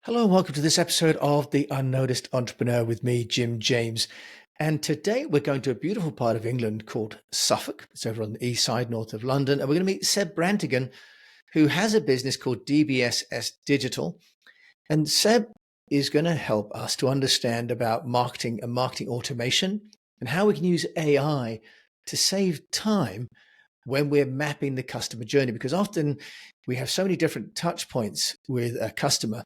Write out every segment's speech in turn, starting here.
Hello and welcome to this episode of The Unnoticed Entrepreneur with me, Jim James. And today we're going to a beautiful part of England called Suffolk. It's over on the east side, north of London. And we're going to meet Seb Brantigan, who has a business called DBSS Digital. And Seb is going to help us to understand about marketing and marketing automation and how we can use AI to save time when we're mapping the customer journey. Because often we have so many different touch points with a customer,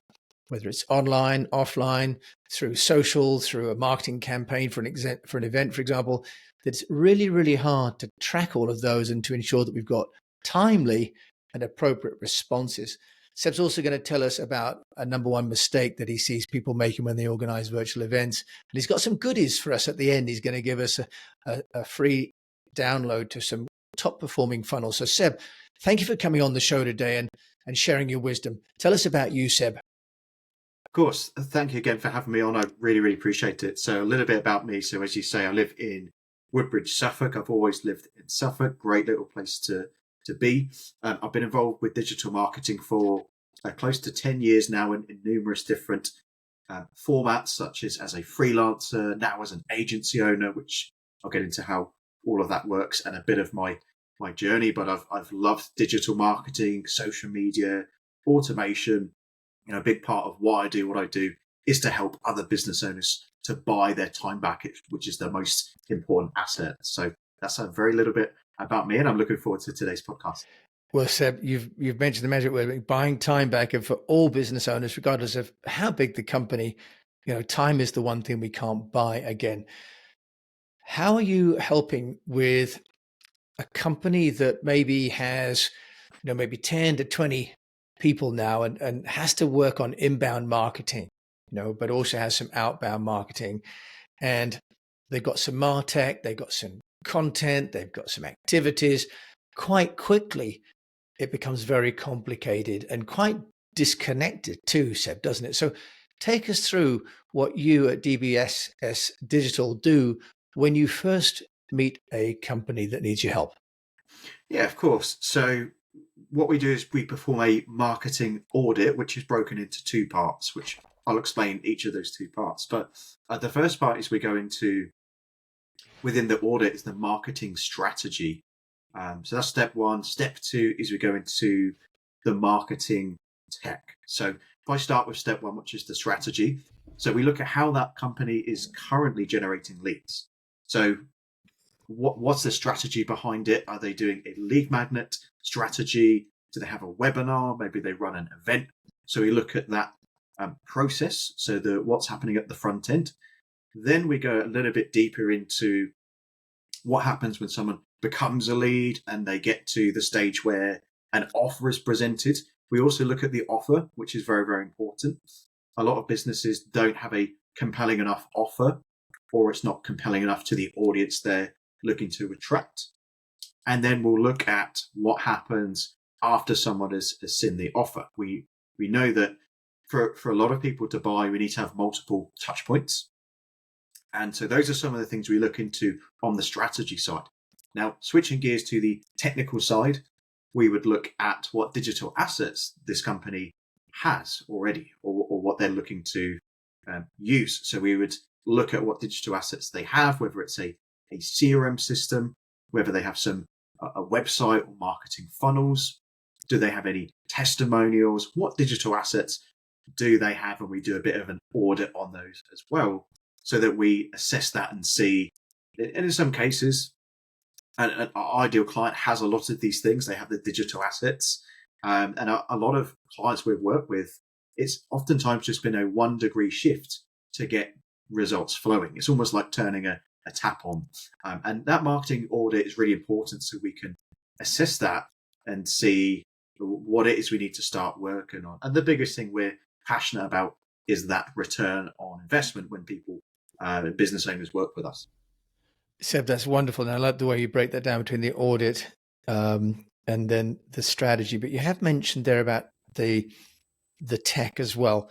whether it's online, offline, through social, through a marketing campaign for an event, for example, that it's really, really hard to track all of those and to ensure that we've got timely and appropriate responses. Seb's also going to tell us about a number one mistake that he sees people making when they organize virtual events. And he's got some goodies for us at the end. He's going to give us a free download to some top performing funnels. So Seb, thank you for coming on the show today and sharing your wisdom. Tell us about you, Seb. Of course. Thank you again for having me on. I really, really appreciate it. So a little bit about me. So as you say, I live in Woodbridge, Suffolk. I've always lived in Suffolk. Great little place to be. I've been involved with digital marketing for close to 10 years now in numerous different formats, such as a freelancer, now as an agency owner, which I'll get into how all of that works and a bit of my journey. But I've loved digital marketing, social media, automation. A big part of why I do what I do is to help other business owners to buy their time back, which is the most important asset. So that's a very little bit about me, and I'm looking forward to today's podcast. Well, Seb, you've mentioned the magic word, buying time back, and for all business owners, regardless of how big the company, time is the one thing we can't buy again. How are you helping with a company that maybe has, maybe 10 to 20 people now and has to work on inbound marketing, but also has some outbound marketing, and they've got some MarTech, they've got some content, they've got some activities. Quite quickly, it becomes very complicated and quite disconnected too, Seb, doesn't it? So take us through what you at DBSS Digital do when you first meet a company that needs your help. Yeah, of course. So what we do is we perform a marketing audit, which is broken into two parts, which I'll explain each of those two parts. But the first part is we go into, within the audit, is the marketing strategy. So that's step one. Step two is we go into the marketing tech. So if I start with step one, which is the strategy. So we look at how that company is currently generating leads. So what's the strategy behind it? Are they doing a lead magnet strategy? Do they have a webinar? Maybe they run an event. So we look at that process, so what's happening at the front end. Then we go a little bit deeper into what happens when someone becomes a lead and they get to the stage where an offer is presented. We also look at the offer, which is very, very important. A lot of businesses don't have a compelling enough offer, or it's not compelling enough to the audience they're looking to attract. And then we'll look at what happens after someone has seen the offer. We know that for a lot of people to buy, we need to have multiple touch points. And so those are some of the things we look into on the strategy side. Now, switching gears to the technical side, we would look at what digital assets this company has already, or what they're looking to use. So we would look at what digital assets they have, whether it's a CRM system, whether they have a website or marketing funnels. Do they have any testimonials? What digital assets do they have? And we do a bit of an audit on those as well, so that we assess that and see. And in some cases, an ideal client has a lot of these things. They have the digital assets. And a lot of clients we've worked with, it's oftentimes just been a 1 degree shift to get results flowing. It's almost like turning a tap on. And that marketing audit is really important, so we can assess that and see what it is we need to start working on. And the biggest thing we're passionate about is that return on investment when people, business owners, work with us. Seb, that's wonderful. And I love the way you break that down between the audit and then the strategy. But you have mentioned there about the tech as well.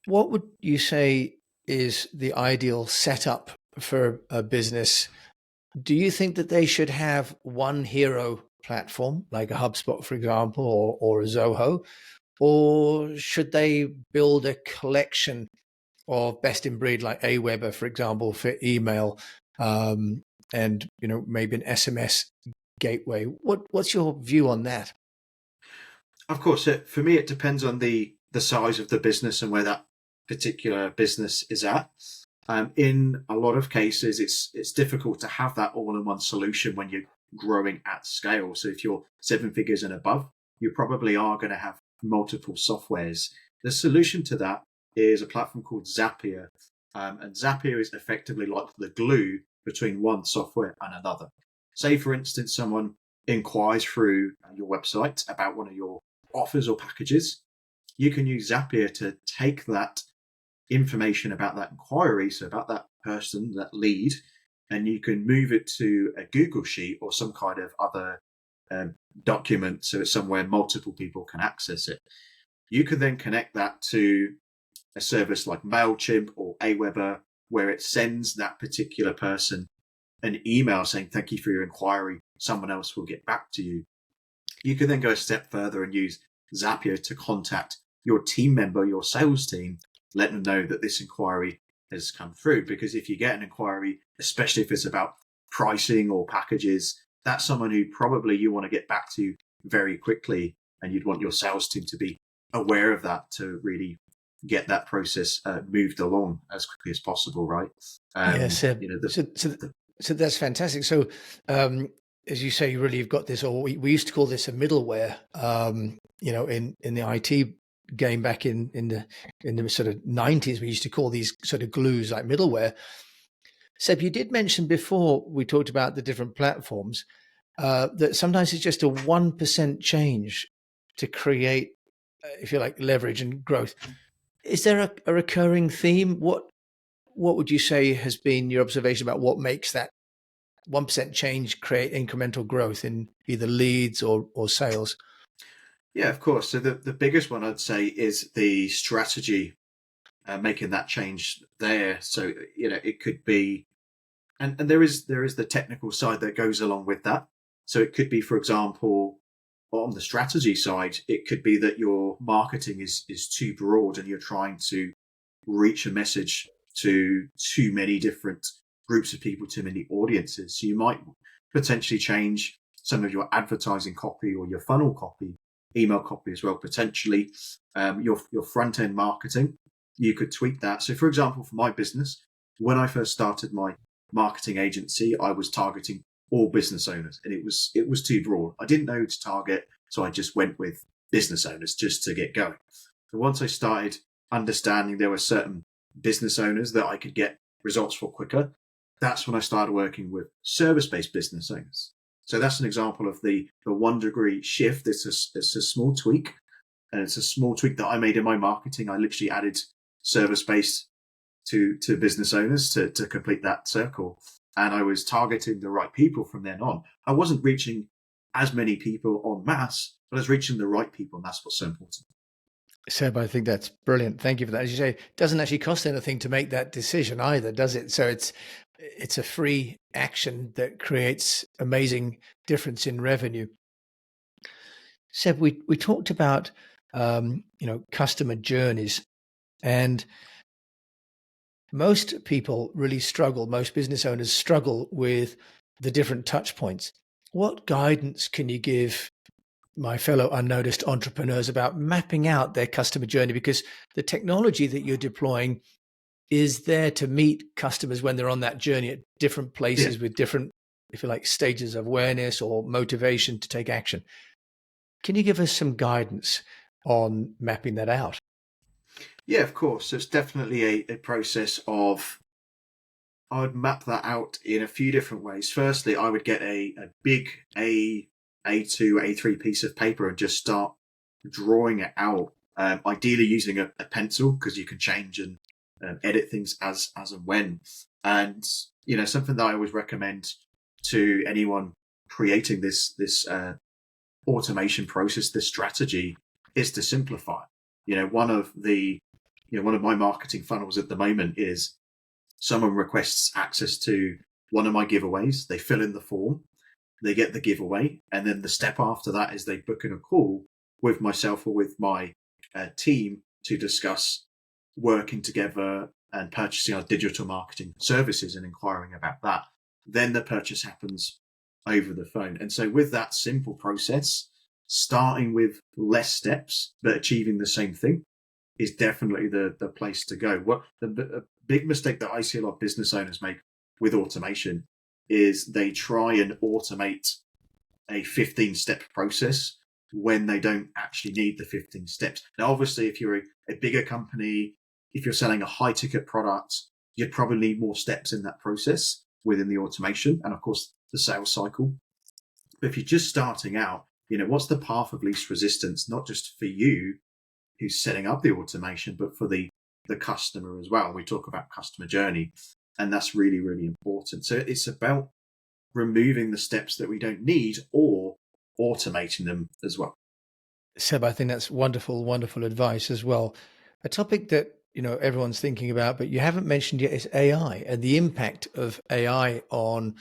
What would you say is the ideal setup for a business? Do you think that they should have one hero platform, like a HubSpot, for example, or a Zoho? or should they build a collection of best in breed like Aweber, for example, for email, and maybe an SMS gateway? What's your view on that? Of course, for me, it depends on the size of the business and where that particular business is at. In a lot of cases, it's difficult to have that all-in-one solution when you're growing at scale. So if you're 7 figures and above, you probably are going to have multiple softwares. The solution to that is a platform called Zapier, and Zapier is effectively like the glue between one software and another. Say, for instance, someone inquires through your website about one of your offers or packages. You can use Zapier to take that information about that inquiry, so about that person, that lead, and you can move it to a Google Sheet or some kind of other document, so it's somewhere multiple people can access it. You can then connect that to a service like MailChimp or Aweber, where it sends that particular person an email saying, "Thank you for your inquiry. Someone else will get back to you." You can then go a step further and use Zapier to contact your team member, your sales team, let them know that this inquiry has come through. Because if you get an inquiry, especially if it's about pricing or packages, that's someone who probably you want to get back to very quickly, and you'd want your sales team to be aware of that to really get that process moved along as quickly as possible, right? Yes. So that's fantastic. So, as you say, really, you've got this, or we used to call this a middleware. In the IT game back in the sort of 90s, we used to call these sort of glues like middleware. Seb, you did mention before we talked about the different platforms that sometimes it's just a 1% change to create, if you like, leverage and growth. Is there a recurring theme? What would you say has been your observation about what makes that 1% change create incremental growth in either leads or sales? Yeah, of course. So the biggest one I'd say is the strategy, making that change there. So, it could be, and there is the technical side that goes along with that. So it could be, for example, on the strategy side, it could be that your marketing is too broad and you're trying to reach a message to too many different groups of people, too many audiences. So you might potentially change some of your advertising copy or your funnel copy, email copy as well, potentially. Your front end marketing, you could tweak that. So, for example, for my business, when I first started my marketing agency, I was targeting all business owners, and it was too broad. I didn't know who to target, so I just went with business owners just to get going. So once I started understanding there were certain business owners that I could get results for quicker, that's when I started working with service-based business owners. So that's an example of the 1 degree shift. It's a small tweak, and it's a small tweak that I made in my marketing. I literally added service-based to business owners to complete that circle. And I was targeting the right people from then on. I wasn't reaching as many people en masse, but I was reaching the right people, and that's what's so important. Seb, I think that's brilliant. Thank you for that. As you say, it doesn't actually cost anything to make that decision either, does it? So it's a free action that creates amazing difference in revenue. Seb, we talked about customer journeys, and most people really struggle. Most business owners struggle with the different touch points. What guidance can you give my fellow unnoticed entrepreneurs about mapping out their customer journey? Because the technology that you're deploying is there to meet customers when they're on that journey at different places with different, if you like, stages of awareness or motivation to take action. Can you give us some guidance on mapping that out? Yeah, of course. So it's definitely a process of, I would map that out in a few different ways. Firstly, I would get a big A2, A3 piece of paper and just start drawing it out. Ideally using a pencil, because you can change and edit things as and when. And something that I always recommend to anyone creating this automation process, this strategy, is to simplify. One of my marketing funnels at the moment is someone requests access to one of my giveaways. They fill in the form, they get the giveaway, and then the step after that is they book in a call with myself or with my team to discuss working together and purchasing our digital marketing services and inquiring about that. Then the purchase happens over the phone. And so with that simple process, starting with less steps but achieving the same thing is definitely the place to go. What the big mistake that I see a lot of business owners make with automation is they try and automate a 15-step process when they don't actually need the 15 steps. Now, obviously, if you're a bigger company, if you're selling a high ticket product, you'd probably need more steps in that process within the automation and, of course, the sales cycle. But if you're just starting out, what's the path of least resistance, not just for you who's setting up the automation, but for the customer as well. We talk about customer journey, and that's really, really important. So it's about removing the steps that we don't need or automating them as well. Seb, I think that's wonderful, wonderful advice as well. A topic that everyone's thinking about, but you haven't mentioned yet, is AI and the impact of AI on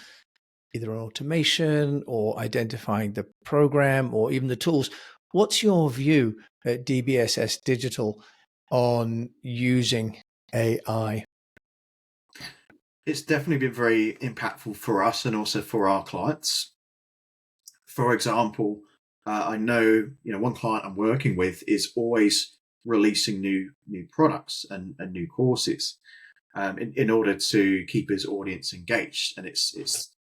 either on automation or identifying the program or even the tools. What's your view at DBSS Digital on using AI? It's definitely been very impactful for us and also for our clients. For example, I know one client I'm working with is always releasing new products and new courses in order to keep his audience engaged. And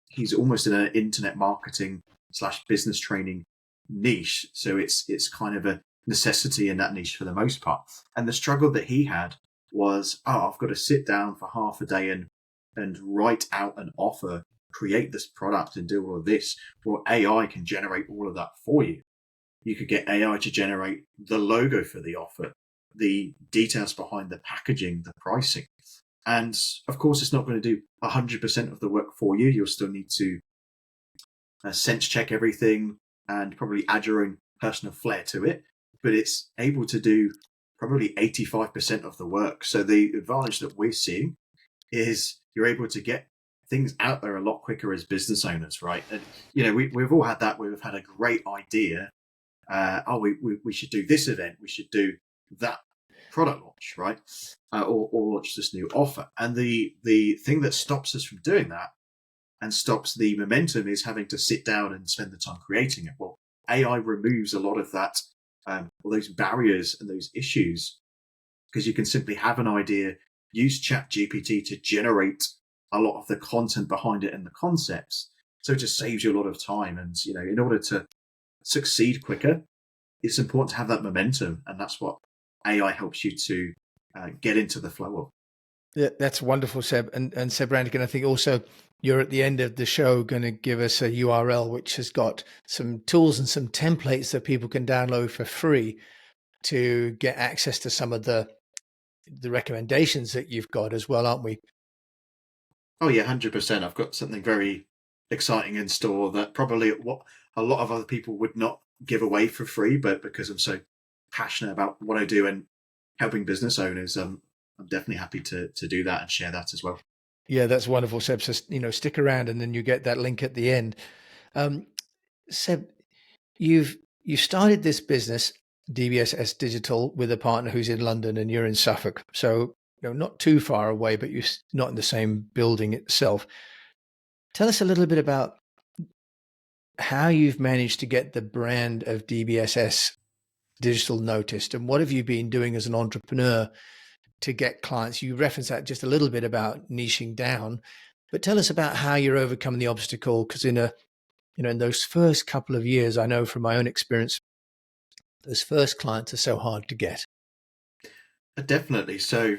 he's almost in an internet marketing / business training niche, so it's kind of a necessity in that niche for the most part. And the struggle that he had was, I've got to sit down for half a day and write out an offer, create this product and do all of this. Well, AI can generate all of that for you. You could get AI to generate the logo for the offer, the details behind the packaging, the pricing. And of course, it's not going to do 100% of the work for you. You'll still need to sense check everything and probably add your own personal flair to it. But it's able to do probably 85% of the work. So the advantage that we're seeing is you're able to get things out there a lot quicker as business owners, right? And we've all had that. We've had a great idea. We should do this event. We should do that product launch, right? Or launch this new offer. And the thing that stops us from doing that and stops the momentum is having to sit down and spend the time creating it. Well, AI removes a lot of that, all those barriers and those issues, because you can simply have an idea, use ChatGPT to generate a lot of the content behind it and the concepts. So it just saves you a lot of time. And, in order to succeed quicker, it's important to have that momentum. And that's what AI helps you to get into the flow of. Yeah, that's wonderful, Seb. And Seb Brantigan, I think also you're at the end of the show going to give us a URL which has got some tools and some templates that people can download for free to get access to some of the recommendations that you've got as well, aren't we? Oh yeah, 100%. I've got something very exciting in store that probably what a lot of other people would not give away for free, but because I'm so passionate about what I do and helping business owners, I'm definitely happy to do that and share that as well. Yeah, that's wonderful, Seb. So, stick around and then you get that link at the end. Seb, you started this business, DBSS Digital, with a partner who's in London and you're in Suffolk. So, not too far away, but you're not in the same building itself. Tell us a little bit about how you've managed to get the brand of DBSS Digital noticed, and what have you been doing as an entrepreneur to get clients? You referenced that just a little bit about niching down, but tell us about how you're overcoming the obstacle. Because in those first couple of years, I know from my own experience, those first clients are so hard to get. Definitely. So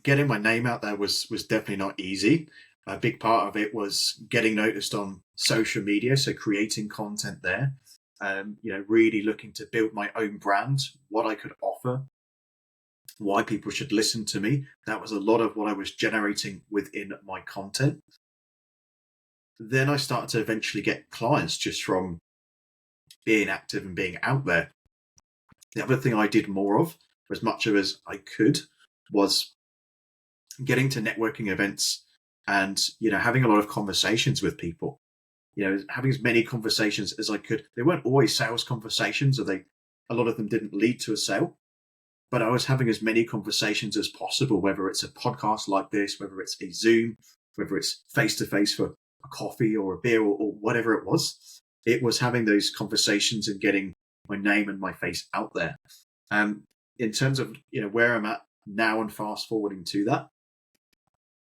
getting my name out there was definitely not easy. A big part of it was getting noticed on social media, so creating content there. Really looking to build my own brand, what I could offer, why people should listen to me. That was a lot of what I was generating within my content. Then I started to eventually get clients just from being active and being out there. The other thing I did more of, as much of as I could, was getting to networking events and having a lot of conversations with people. Having as many conversations as I could. They weren't always sales conversations, or a lot of them didn't lead to a sale, but I was having as many conversations as possible, whether it's a podcast like this, whether it's a Zoom, whether it's face to face for a coffee or a beer or whatever it was. It was having those conversations and getting my name and my face out there. In terms of where I'm at now and fast forwarding to that,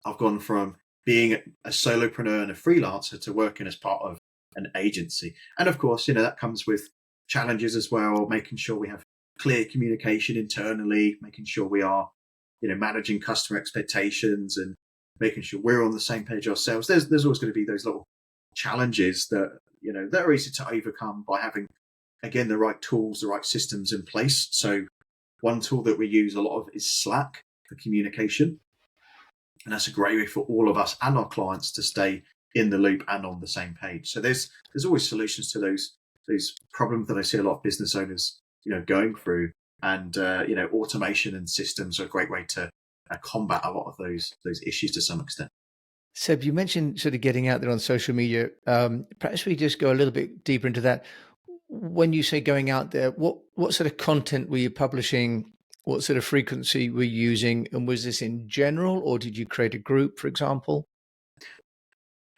I've gone from being a solopreneur and a freelancer to working as part of an agency. And of course, that comes with challenges as well, making sure we have clear communication internally, making sure we are, managing customer expectations and making sure we're on the same page ourselves. There's always going to be those little challenges that, that are easy to overcome by having, again, the right tools, the right systems in place. So one tool that we use a lot of is Slack for communication. And that's a great way for all of us and our clients to stay in the loop and on the same page. So there's always solutions to those problems that I see a lot of business owners, going through. And, automation and systems are a great way to combat a lot of those issues to some extent. Seb, you mentioned sort of getting out there on social media. Perhaps we just go a little bit deeper into that. When you say going out there, what sort of content were you publishing? What sort of frequency were you using? And was this in general, or did you create a group, for example?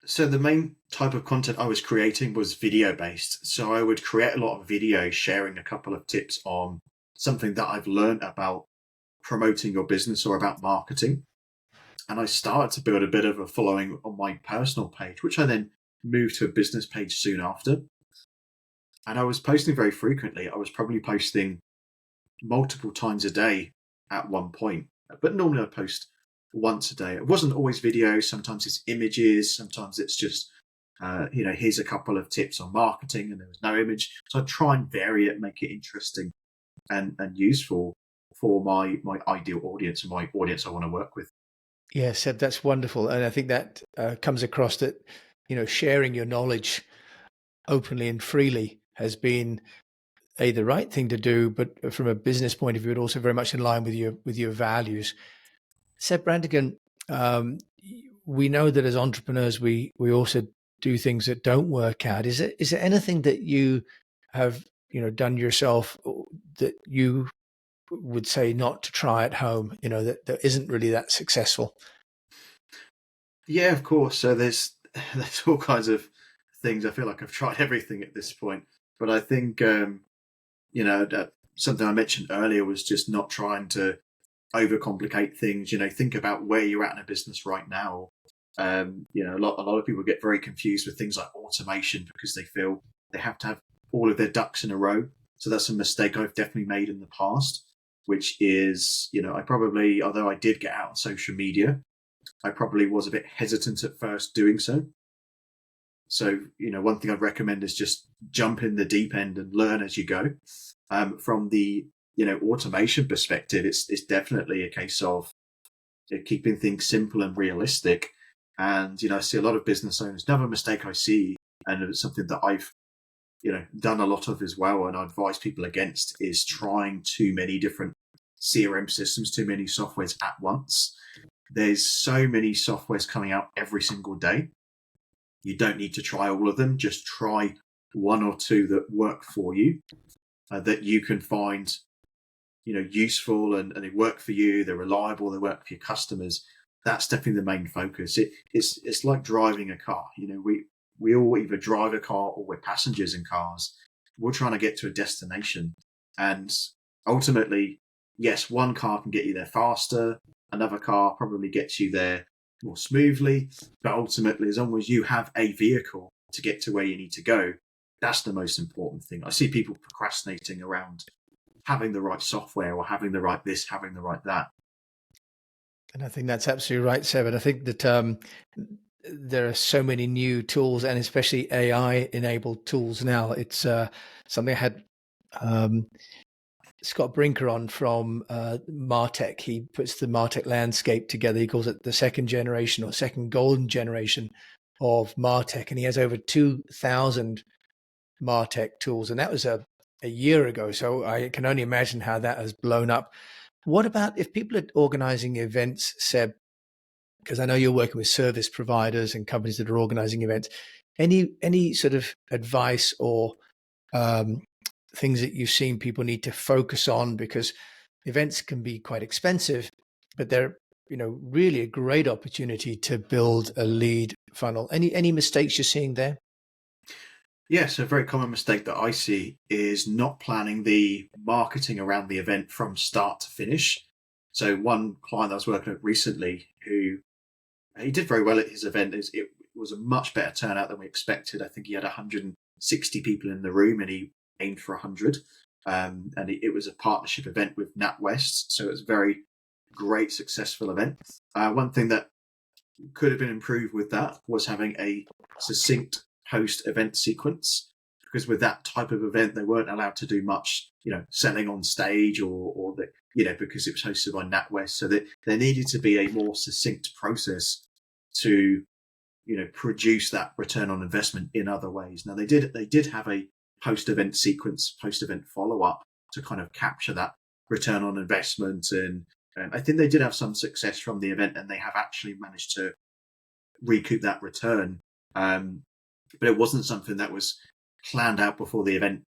So the main type of content I was creating was video based. So I would create a lot of videos sharing a couple of tips on something that I've learned about promoting your business or about marketing. And I started to build a bit of a following on my personal page, which I then moved to a business page soon after. And I was posting very frequently. I was probably posting multiple times a day at one point, but normally I post once a day. It wasn't always video. Sometimes it's images. Sometimes it's just, here's a couple of tips on marketing, and there was no image. So I try and vary it, make it interesting and useful for my ideal audience and my audience I want to work with. Yeah, Seb, that's wonderful. And I think that comes across that, sharing your knowledge openly and freely has been the right thing to do, but from a business point of view, it also very much in line with your values. Seb Brantigan, we know that as entrepreneurs, we also do things that don't work out. Is there anything that you have done yourself that you would say not to try at home, that isn't really that successful? Yeah, of course. So there's all kinds of things. I feel like I've tried everything at this point, but I think that something I mentioned earlier was just not trying to overcomplicate things. Think about where you're at in a business right now. A lot of people get very confused with things like automation because they feel they have to have all of their ducks in a row. So that's a mistake I've definitely made in the past, which is, I probably, although I did get out on social media, I probably was a bit hesitant at first doing so. So, one thing I'd recommend is just jump in the deep end and learn as you go. From the, automation perspective, it's definitely a case of keeping things simple and realistic. And, I see a lot of business owners, another mistake I see, and it's something that I've, done a lot of as well, and I advise people against, is trying too many different CRM systems, too many softwares at once. There's so many softwares coming out every single day. You don't need to try all of them. Just try one or two that work for you, that you can find, useful and they work for you. They're reliable. They work for your customers. That's definitely the main focus. It's like driving a car. We all either drive a car or we're passengers in cars. We're trying to get to a destination, and ultimately, yes, one car can get you there faster. Another car probably gets you there more smoothly. But ultimately, as long as you have a vehicle to get to where you need to go, that's the most important thing. I see people procrastinating around having the right software or having the right this, having the right that. And I think that's absolutely right, Seb. And I think that there are so many new tools, and especially AI-enabled tools now. It's something I had Scott Brinker on from Martech. He puts the Martech landscape together. He calls it the second generation or second golden generation of Martech. And he has over 2,000 Martech tools. And that was a year ago. So I can only imagine how that has blown up. What about if people are organizing events, Seb? Because I know you're working with service providers and companies that are organizing events. Any sort of advice or things that you've seen people need to focus on? Because events can be quite expensive, but they're really a great opportunity to build a lead funnel. Any mistakes you're seeing there? Yes, a very common mistake that I see is not planning the marketing around the event from start to finish. So one client I was working with recently, who he did very well at his event, it was a much better turnout than we expected. I think he had 160 people in the room, and he aimed for 100. And it was a partnership event with NatWest, so it was a very great, successful event. One thing that could have been improved with that was having a succinct post-event sequence, because with that type of event, they weren't allowed to do much, selling on stage or because it was hosted by NatWest. So that there needed to be a more succinct process to, produce that return on investment in other ways. Now they did have a post-event sequence, post-event follow-up to kind of capture that return on investment. And I think they did have some success from the event, and they have actually managed to recoup that return. But it wasn't something that was planned out before the event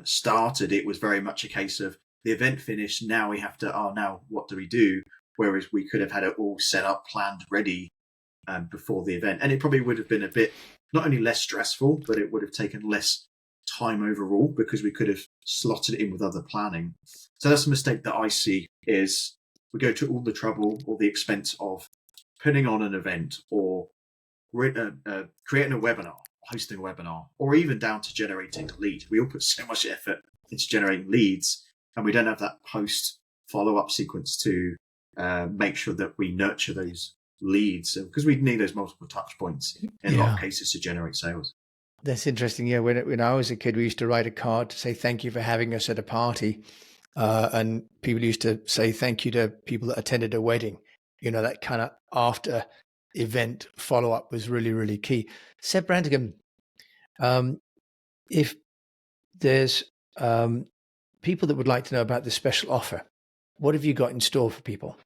started. It was very much a case of the event finished. Now we have to, now what do we do? Whereas we could have had it all set up, planned, ready before the event. And it probably would have been a bit, not only less stressful, but it would have taken less time overall, because we could have slotted it in with other planning. So that's a mistake that I see, is we go to all the trouble or the expense of putting on an event, or creating a webinar, hosting a webinar, or even down to generating a lead. We all put so much effort into generating leads, and we don't have that post follow-up sequence to make sure that we nurture those leads, because we need those multiple touch points in a lot of cases to generate sales. That's interesting. Yeah, when I was a kid, we used to write a card to say thank you for having us at a party, and people used to say thank you to people that attended a wedding. That kind of after event follow-up was really, really key. Seb Brantigan, if there's people that would like to know about this special offer, what have you got in store for people?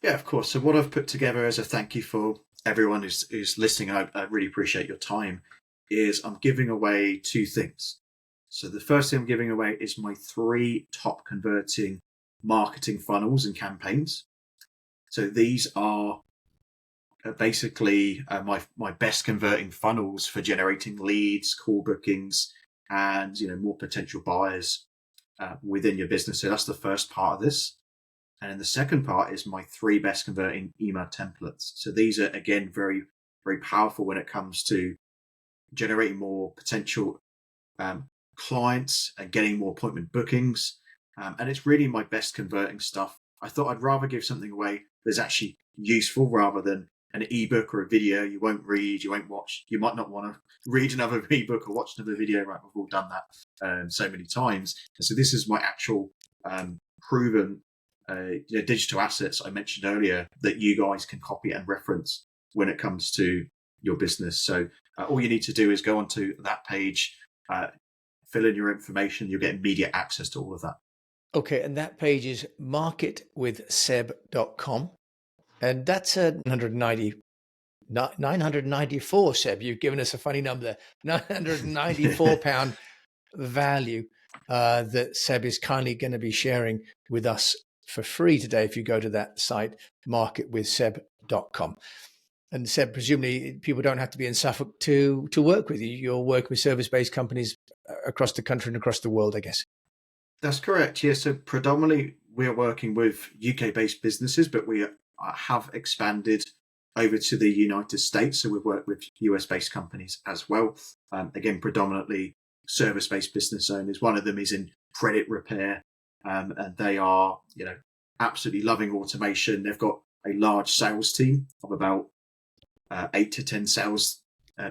Yeah, of course. So what I've put together as a thank you for everyone who's listening, I really appreciate your time, is I'm giving away two things. So the first thing I'm giving away is my 3 top converting marketing funnels and campaigns. So these are basically my best converting funnels for generating leads, call bookings, and more potential buyers within your business. So that's the first part of this. And then the second part is my 3 best converting email templates. So these are, again, very, very powerful when it comes to generating more potential clients and getting more appointment bookings. And it's really my best converting stuff. I thought I'd rather give something away that's actually useful, rather than an ebook or a video you won't read, you won't watch. You might not want to read another ebook or watch another video. Right, we've all done that so many times. And so this is my actual proven digital assets I mentioned earlier that you guys can copy and reference when it comes to your business. So all you need to do is go onto that page, fill in your information, you'll get immediate access to all of that. Okay, and that page is marketwithseb.com. And that's a 994, Seb. You've given us a funny number there. £994 value that Seb is kindly going to be sharing with us for free today if you go to that site, marketwithseb.com. And Seb, presumably people don't have to be in Suffolk to work with you. You're working with service-based companies across the country and across the world, I guess. That's correct. Yeah. So predominantly we're working with UK-based businesses, but we have expanded over to the United States. So we've worked with US-based companies as well. Again, predominantly service-based business owners. One of them is in credit repair, and they are, absolutely loving automation. They've got a large sales team of about 8 to 10 sales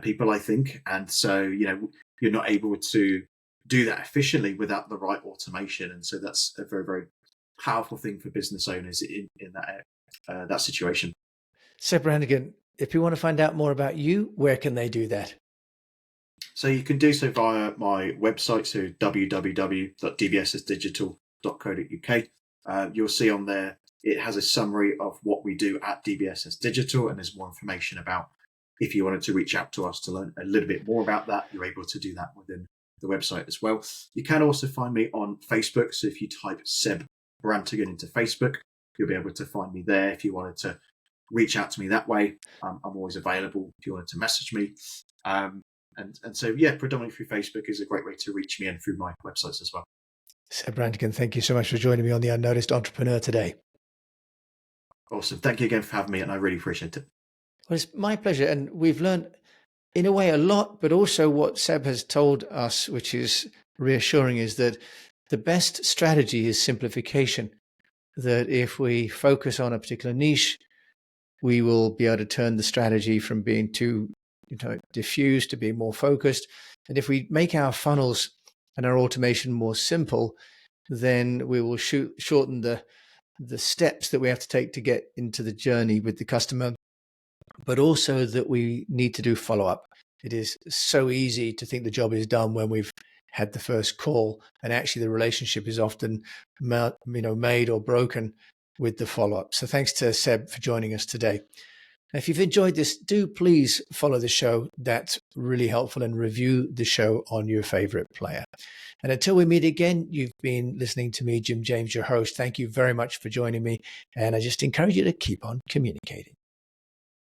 people, I think. And so, you're not able to do that efficiently without the right automation. And so that's a very, very powerful thing for business owners in that situation. Seb Brantigan, if people want to find out more about you, where can they do that? So you can do so via my website, so www.dbssdigital.co.uk. You'll see on there, it has a summary of what we do at DBSS Digital, and there's more information about if you wanted to reach out to us to learn a little bit more about that, you're able to do that within the website as well. You can also find me on Facebook. So if you type Seb Brantigan into Facebook, you'll be able to find me there if you wanted to reach out to me that way. I'm always available if you wanted to message me. And so, yeah, predominantly through Facebook is a great way to reach me, and through my websites as well. Seb Brantigan, thank you so much for joining me on The Unnoticed Entrepreneur today. Awesome. Thank you again for having me, and I really appreciate it. Well, it's my pleasure. And we've learned, in a way, a lot, but also what Seb has told us, which is reassuring, is that the best strategy is simplification. That if we focus on a particular niche, we will be able to turn the strategy from being too diffused to being more focused. And if we make our funnels and our automation more simple, then we will shorten the steps that we have to take to get into the journey with the customer, but also that we need to do follow-up. It is so easy to think the job is done when we've had the first call, and actually the relationship is often made or broken with the follow-up. So thanks to Seb for joining us today. If you've enjoyed this, do please follow the show. That's really helpful, and review the show on your favorite player. And until we meet again, you've been listening to me, Jim James, your host. Thank you very much for joining me. And I just encourage you to keep on communicating.